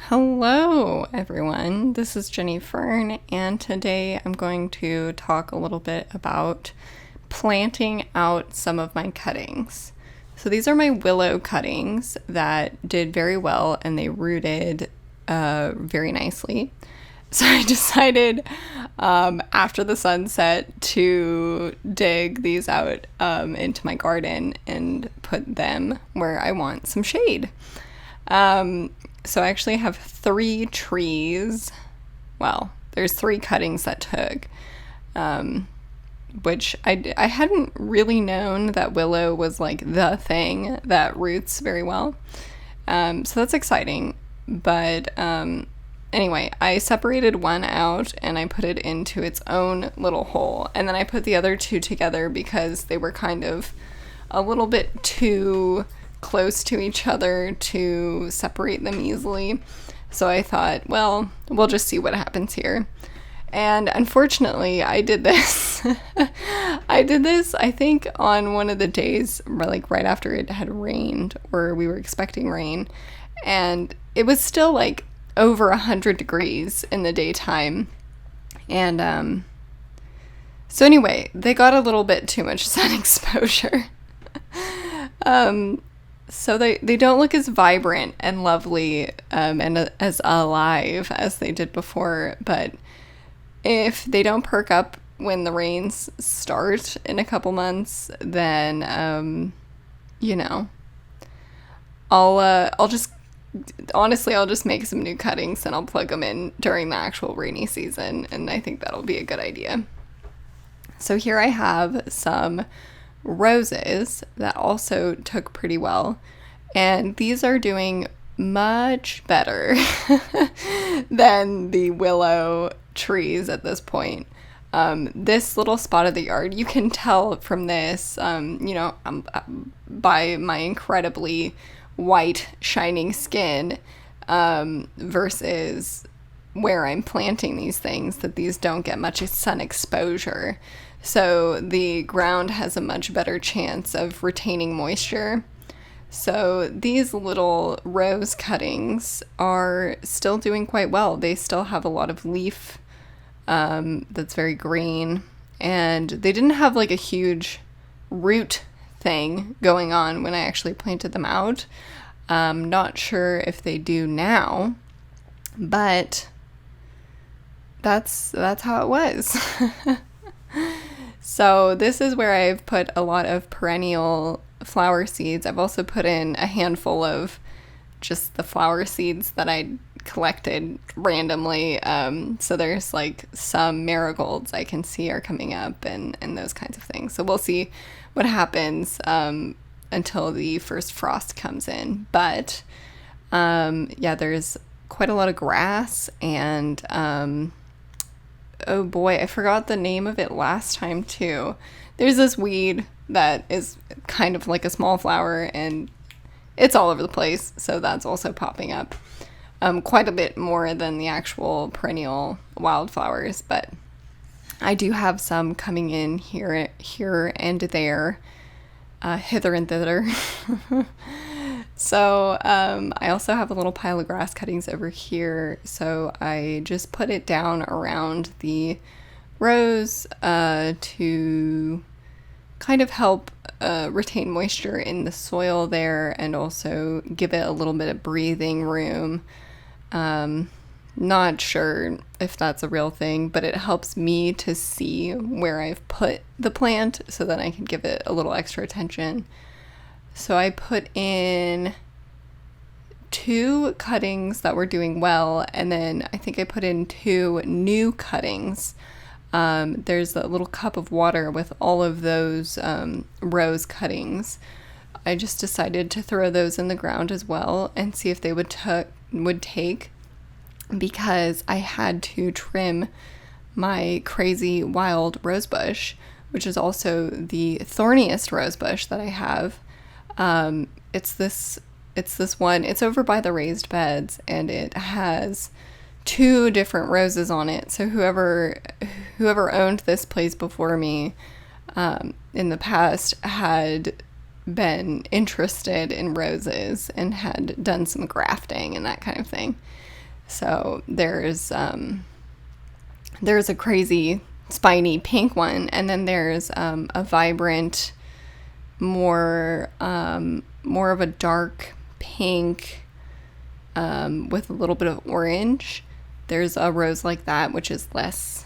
Hello, everyone. This is Fern, and today I'm going to talk a little bit about planting out some of my cuttings. So these are my willow cuttings that did very well and they rooted very nicely. So I decided after the sunset to dig these out into my garden and put them where I want some shade. So I actually have 3 trees. Well, there's 3 cuttings that took, which I hadn't really known that willow was like the thing that roots very well. So that's exciting. But anyway, I separated one out and I put it into its own little hole. And then I put the other 2 together because they were kind of a little bit too close to each other to separate them easily. So I thought, well, we'll just see what happens here. And unfortunately, I did this. I think, on one of the days, like right after it had rained, or we were expecting rain. And it was still like over 100 degrees in the daytime. And so anyway, they got a little bit too much sun exposure. So they don't look as vibrant and lovely and as alive as they did before. But if they don't perk up when the rains start in a couple months, then I'll just make some new cuttings and I'll plug them in during the actual rainy season, and I think that'll be a good idea. So here I have some roses that also took pretty well, and these are doing much better than the willow trees at this point. This little spot of the yard, you can tell from this, by my incredibly white, shining skin, versus where I'm planting these things, that these don't get much sun exposure. So the ground has a much better chance of retaining moisture. So these little rose cuttings are still doing quite well. They still have a lot of leaf that's very green, and they didn't have like a huge root thing going on when I actually planted them out. Not sure if they do now, but that's how it was. So this is where I've put a lot of perennial flower seeds. I've also put in a handful of just the flower seeds that I collected randomly. So there's like some marigolds I can see are coming up and those kinds of things. So we'll see what happens until the first frost comes in. But there's quite a lot of grass, and oh boy, I forgot the name of it last time too. There's this weed that is kind of like a small flower, and it's all over the place, so that's also popping up quite a bit more than the actual perennial wildflowers. But I do have some coming in here and there, hither and thither. So I also have a little pile of grass cuttings over here, so I just put it down around the rows to kind of help retain moisture in the soil there, and also give it a little bit of breathing room. Not sure if that's a real thing, but it helps me to see where I've put the plant so that I can give it a little extra attention. So I put in 2 cuttings that were doing well, and then I think I put in 2 new cuttings. There's a little cup of water with all of those rose cuttings. I just decided to throw those in the ground as well and see if they would take, because I had to trim my crazy wild rose bush, which is also the thorniest rose bush that I have. It's this one. It's over by the raised beds, and it has 2 different roses on it. So whoever owned this place before me in the past had been interested in roses and had done some grafting and that kind of thing. So there's a crazy spiny pink one, and then there's a vibrant, more of a dark pink with a little bit of orange. There's a rose like that, which is less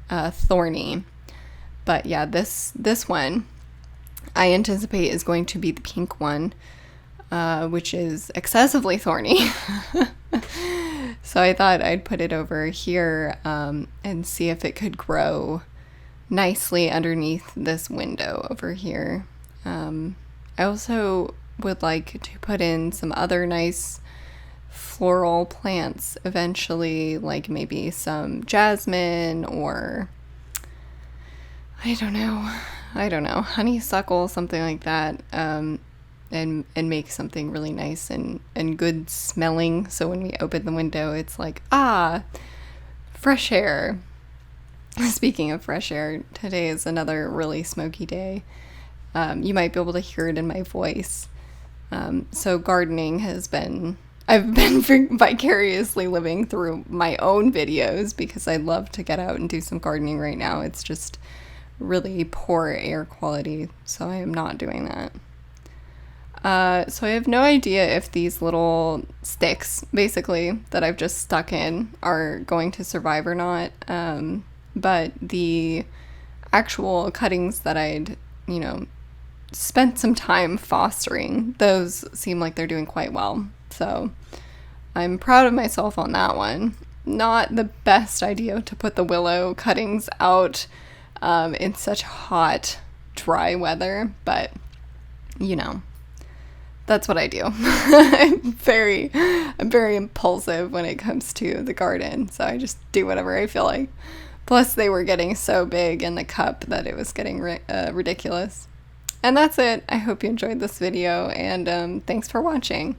thorny. But yeah, this one I anticipate is going to be the pink one, which is excessively thorny. So I thought I'd put it over here and see if it could grow nicely underneath this window over here. I also would like to put in some other nice floral plants eventually, like maybe some jasmine or I don't know, honeysuckle, something like that, and make something really nice and good smelling, so when we open the window it's like, fresh air. Speaking of fresh air, today is another really smoky day. You might be able to hear it in my voice. So gardening I've been vicariously living through my own videos because I love to get out and do some gardening right now. It's just really poor air quality, so I am not doing that. So I have no idea if these little sticks, basically, that I've just stuck in are going to survive or not. But the actual cuttings that I'd, spent some time fostering, those seem like they're doing quite well. So I'm proud of myself on that one. Not the best idea to put the willow cuttings out in such hot, dry weather, but that's what I do. I'm very impulsive when it comes to the garden, so I just do whatever I feel like. Plus, they were getting so big in the cup that it was getting ridiculous. And that's it. I hope you enjoyed this video, and thanks for watching.